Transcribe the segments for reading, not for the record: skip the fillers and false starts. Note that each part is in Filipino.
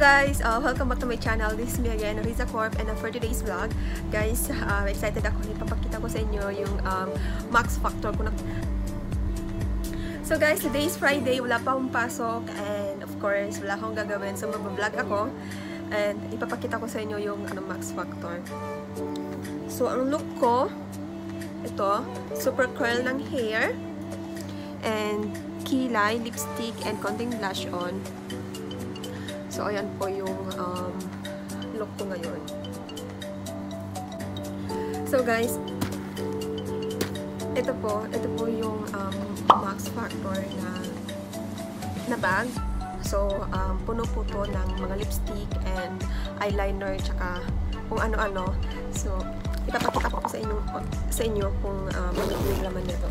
guys, welcome back to my channel. This is me again, Riza Corp, and for today's vlog, guys, excited ako. Ipapakita ko sa inyo yung Max Factor ko. So guys, today is Friday, wala pa akong pasok, and of course, wala akong gagawin. So mag-vlog ako, and ipapakita ko sa inyo yung Max Factor. So ang look ko, ito, super curl ng hair, and kilay, lipstick, and konting blush on. So, ayan po yung look ko ngayon. So, guys, ito po yung Max Factor na bag. So, puno po to ng mga lipstick and eyeliner, tsaka kung ano-ano. So, ipapakita ko sa inyo kung ano yung laman nito.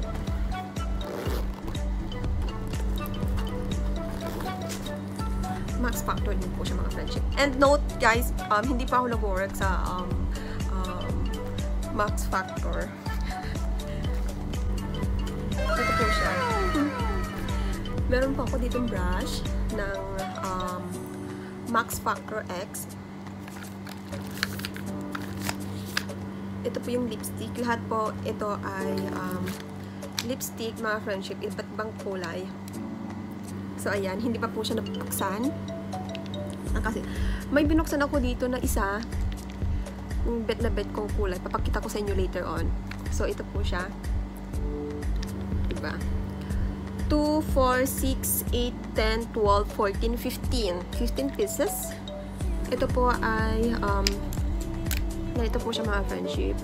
Max Factor din po siya, mga friendship. And note guys, hindi pa ako nag-work sa Max Factor. Ito po siya. Meron pa ako ditong brush ng Max Factor X. Ito po yung lipstick. Lahat po ito ay lipstick, mga friendship, iba't ibang kulay. So, ayan, hindi pa po siya nabuksan. Kasi, may binuksan ako dito na isa, yung bet na bet kong kulay. Papakita ko sa inyo later on. So, ito po siya. Diba? 2, 4, 6, 8, 10, 12, 14, 15 pieces. Ito po ay, ito po siya, mga friendship.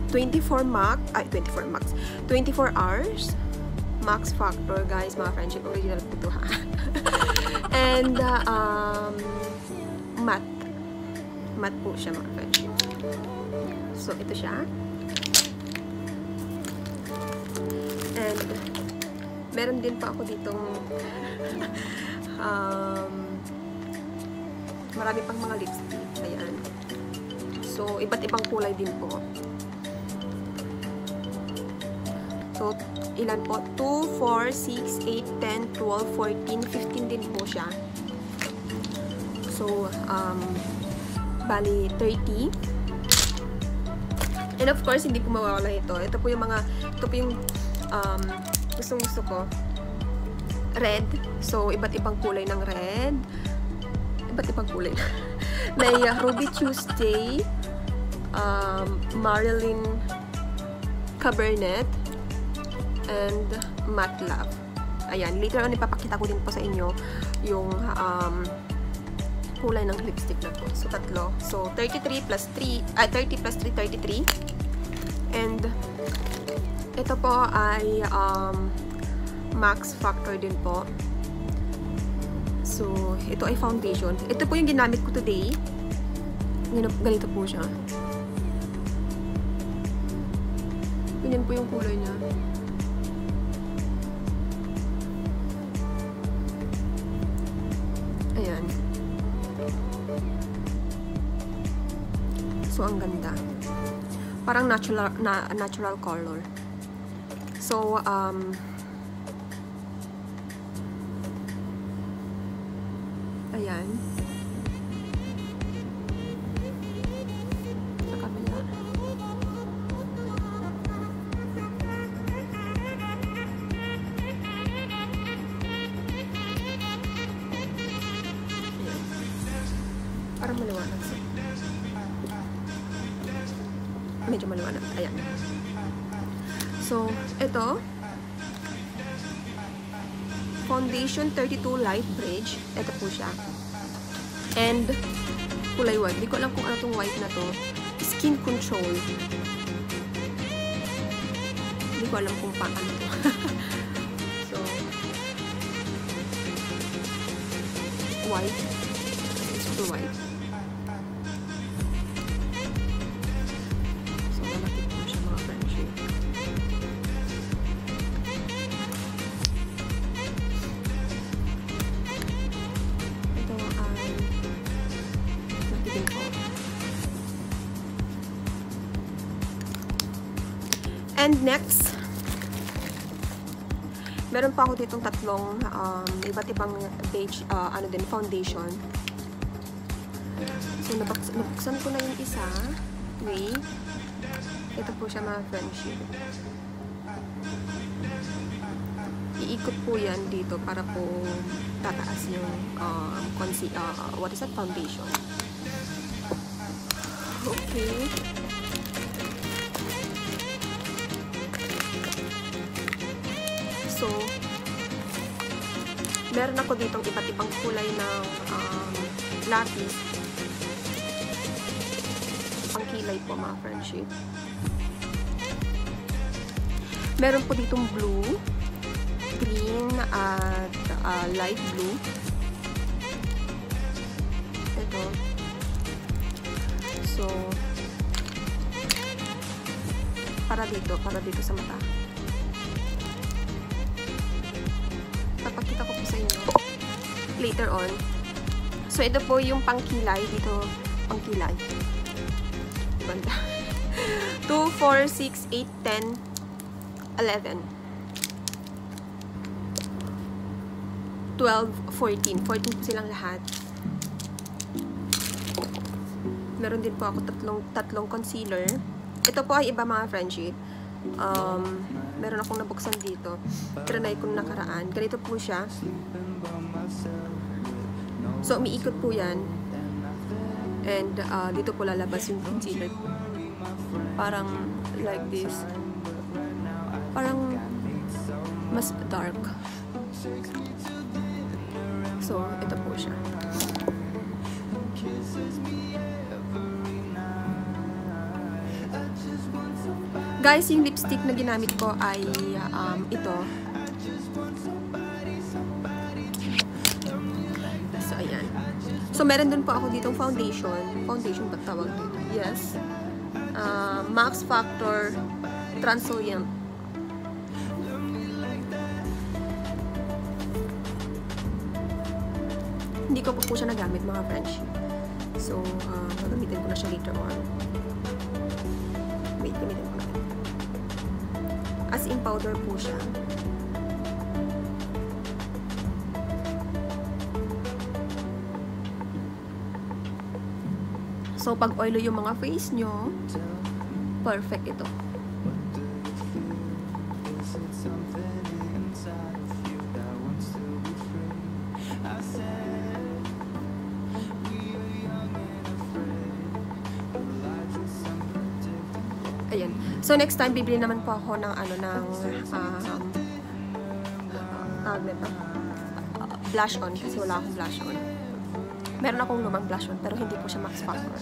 24 hours. Max Factor, guys, mga friendship, original po ito, ha. And matte po siya, mga friendship. So, ito siya. And meron din pa ako ditong marami pang mga lipstick. Ayan. So, iba't ibang kulay din po. So, ilan po? 2, 4, 6, 8, 10, 12, 14, 15 din po siya. So, bali 30. And of course, hindi po mawawala ito. Ito po yung gustong-gusto ko. Red. So, iba't ibang kulay ng red. Iba't ibang kulay. May Ruby Tuesday, Marilyn Cabernet, and Matte Love. Ayan, later on ipapakita ko din po sa inyo yung kulay ng lipstick na to. So, tatlo. So, 33 plus 3, 30 plus 3, 33. And ito po ay Max Factor din po. So, ito ay foundation. Ito po yung ginamit ko today. Ganito po siya. Ganyan po yung kulay niya. Ayan. So, ang ganda. Parang natural color. So, ayan. Sa kabila. Parang maliwanag siya. Medyo maliwanag. Ayan. So, ito. Foundation 32 Light Bridge. Ito po siya. And, kulay white. Hindi ko alam kung ano itong white na to. Skin Control. Hindi ko alam kung paano to. So, white. It's full white. So, malaki po siya, mga friendship. Ito ay natigil ko. And next, Meron pa ako ditong tatlong iba't ibang page, foundation. So, nabuksan ko na yung isa. Wait. Ito po siya mga friendship. Iikot po yan dito para po tataas yung what is that? Foundation. Okay. So, meron ako ditong iba't ibang kulay ng lapis. Pangkilay po mga friendship. Meron po ditong blue, green, at light blue. Ito. So, para dito sa mata. Papakita ko po sa inyo later on. So, ito po yung pangkilay. Dito, pangkilay. Banda. 2, 4, 6, 8, 10, 11. 12, 14. 14 po silang lahat. Meron din po ako tatlong concealer. Ito po ay iba mga friendship. Meron akong nabuksan dito. Trinay ko nakaraan. Ganito po siya. So, umiikot po yan. And, dito po lalabas yung concealer. Parang, like this. Parang, mas dark. So, ito po siya. Guys, yung lipstick na ginamit ko ay ito. So, ayan. So, meron din po ako ditong foundation. Foundation ba tawag dito? Yes. Max Factor Translucent. Hindi ko po siya nagamit mga friends. So, gagamitin ko na siya later on. Wait, gamitin ko na. As in powder po siya. So, pag oily yung mga face nyo, perfect ito. Ayan. So, next time, bibili naman po ako ng blush on kasi wala akong blush on. Meron akong lumang blush on pero hindi po siya Max Factor.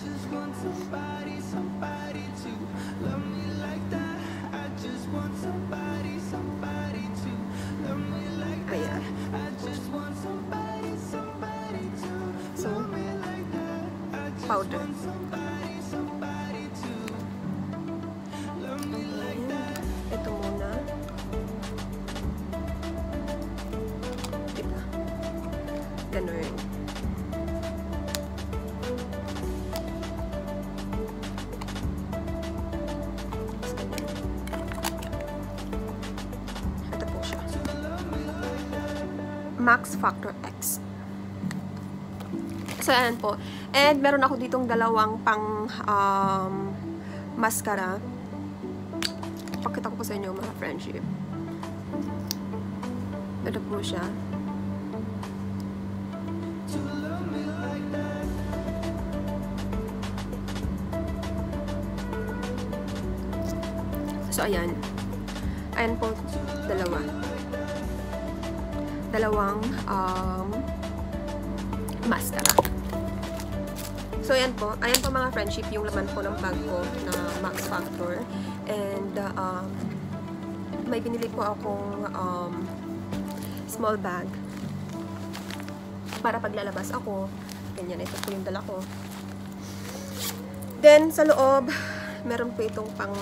Ayan. So, powder. Ito muna. Diba? Ganun. Ito po siya. Max Factor X. So, ayan po. And, meron ako ditong dalawang pang mascara. Pakita ko po sa inyo mga friendship. Ito po siya. So, ayan. Ayan po, dalawang mascara. So, ayan po. Ayan po mga friendship, yung laman po ng bag ko na Max Factor. And, may binili po akong small bag para paglalabas ako. Ganyan, ito po yung dala ko. Then, sa loob, meron po itong pang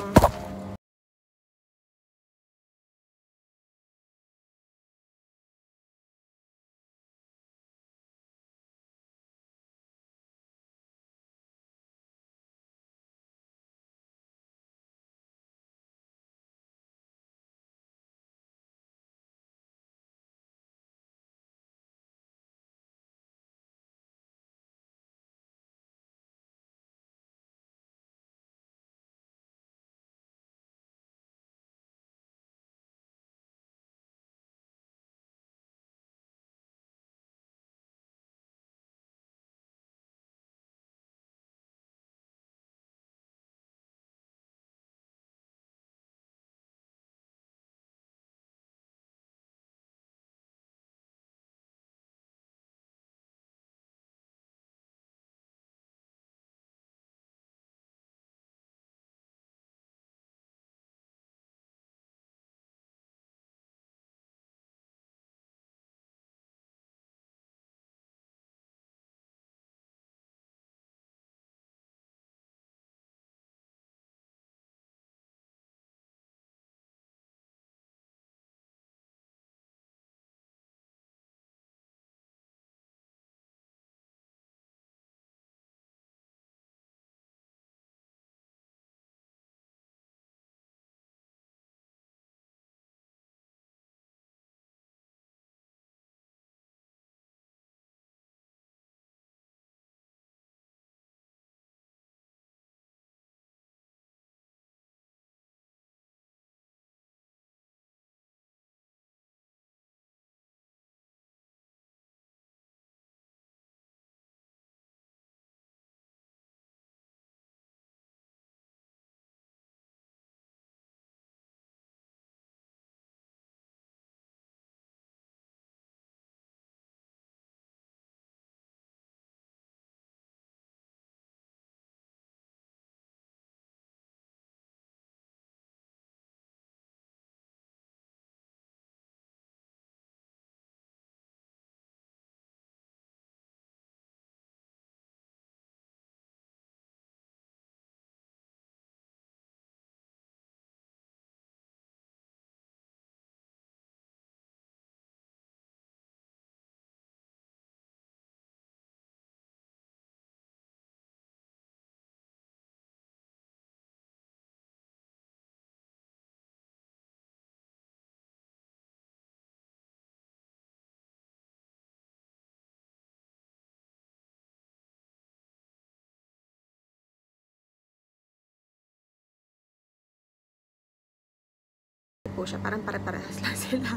po siya. Parang pare-parehas lang sila.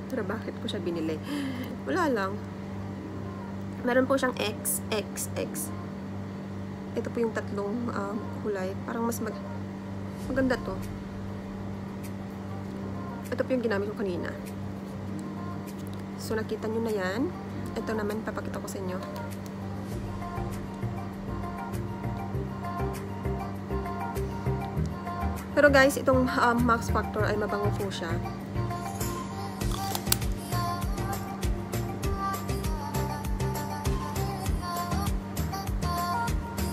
Pero bakit ko siya binili? Wala lang. Meron po siyang XXX. Ito po yung tatlong kulay. Parang mas maganda to. Ito po yung ginamit ko kanina. So, nakita nyo na yan. Ito naman, papakita ko sa inyo. Pero guys, itong Max Factor ay mabango po siya.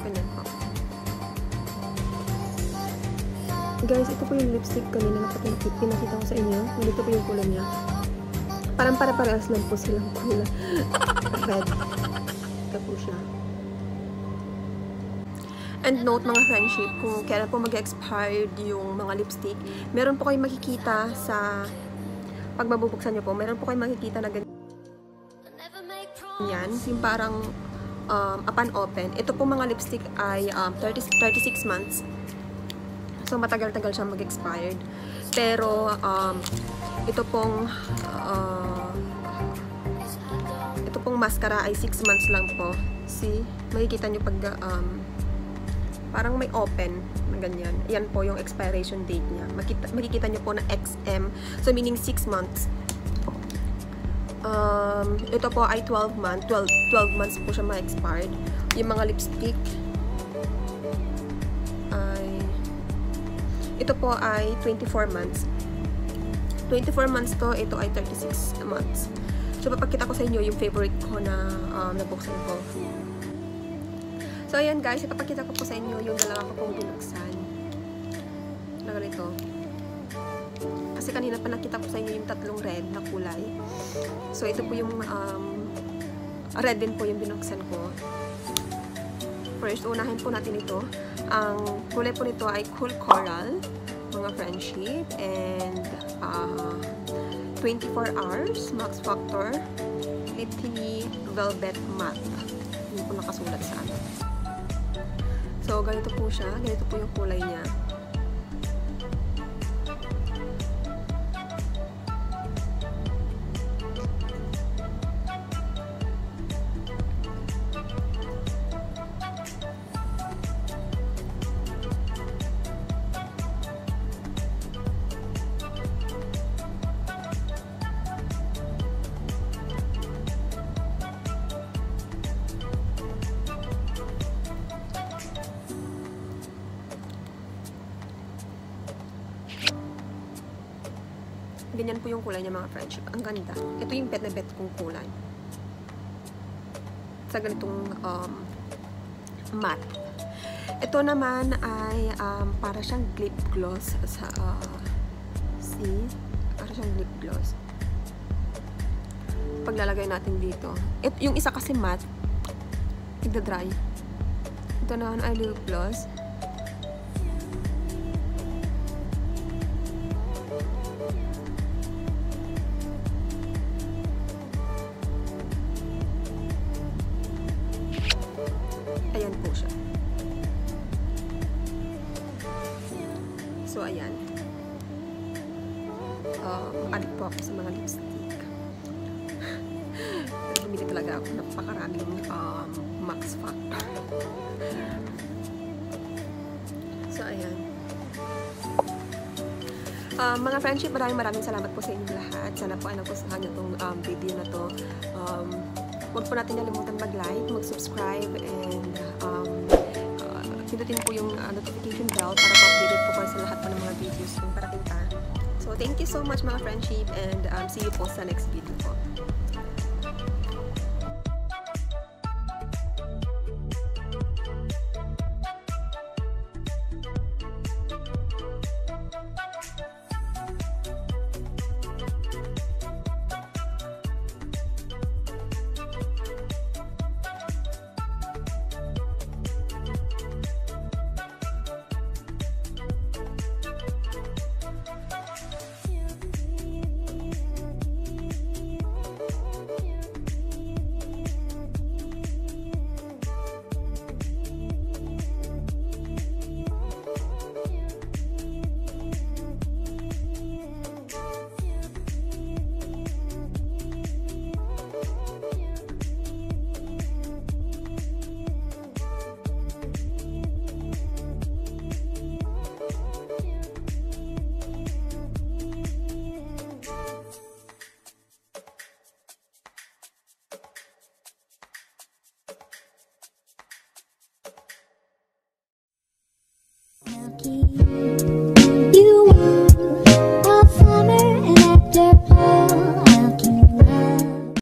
Ganyan po. Guys, ito po yung lipstick kanina na pinakita ko sa inyo. Dito po yung kulay niya. Parang pare-parehas lang po silang kulay. Red. Ito po siya. And note mga friendship, kung kailan po mag-expired yung mga lipstick, meron po kayong makikita sa pag mabubuksan nyo po, meron po kayong makikita na ganyan. Yung parang upon open. Ito po mga lipstick ay 36 months. So matagal-tagal siya mag-expired. Pero ito pong mascara ay 6 months lang po. See? Makikita nyo pag parang may open na ganyan. Yan po yung expiration date niya. Makikita nyo po na XM. So meaning 6 months. Ito po ay 12 months po siya ma-expired. Yung mga lipstick ay ito po ay 24 months. 24 months to, ito ay 36 months. So, papakita ko sa inyo yung favorite ko na nabuksan ko. So, ayan guys, ipapakita ko po sa inyo yung dalawa ko pong binuksan. Na ganito. Kasi kanina pa nakita ko sa inyo yung tatlong red na kulay. So, ito po yung red din po yung binuksan ko. First, unahin po natin ito. Ang kulay po nito ay Cool Coral, mga friendship, and 24 hours, Max Factor, Lip Tint Velvet Matte. Yun po nakasulat sa ano. So, ganito po siya. Ganito po yung kulay niya. Ganyan po yung kulay niya mga friendship. Ang ganda. Ito yung bet na bet kong kulay. Sa ganitong matte. Ito naman ay para siyang lip gloss. See? Para siyang lip gloss. Paglalagay natin dito. Yung isa kasi matte. Igda-dry. Ito naman ay lip gloss. Ayan po siya. So, ayan. Adik po ako sa mga lipstick. Bumili talaga ako. Napakaraming Max Factor. So, ayan. Mga friendship, maraming salamat po sa inyo lahat. Sana po ay nagustuhan nyo itong video na to. Huwag po natin nalimutan mag-like, mag-subscribe, and pindutin po yung notification bell para po-updated po kayo sa lahat po ng mga videos kung parating pa. So, thank you so much mga friendship, and see you po sa next video po.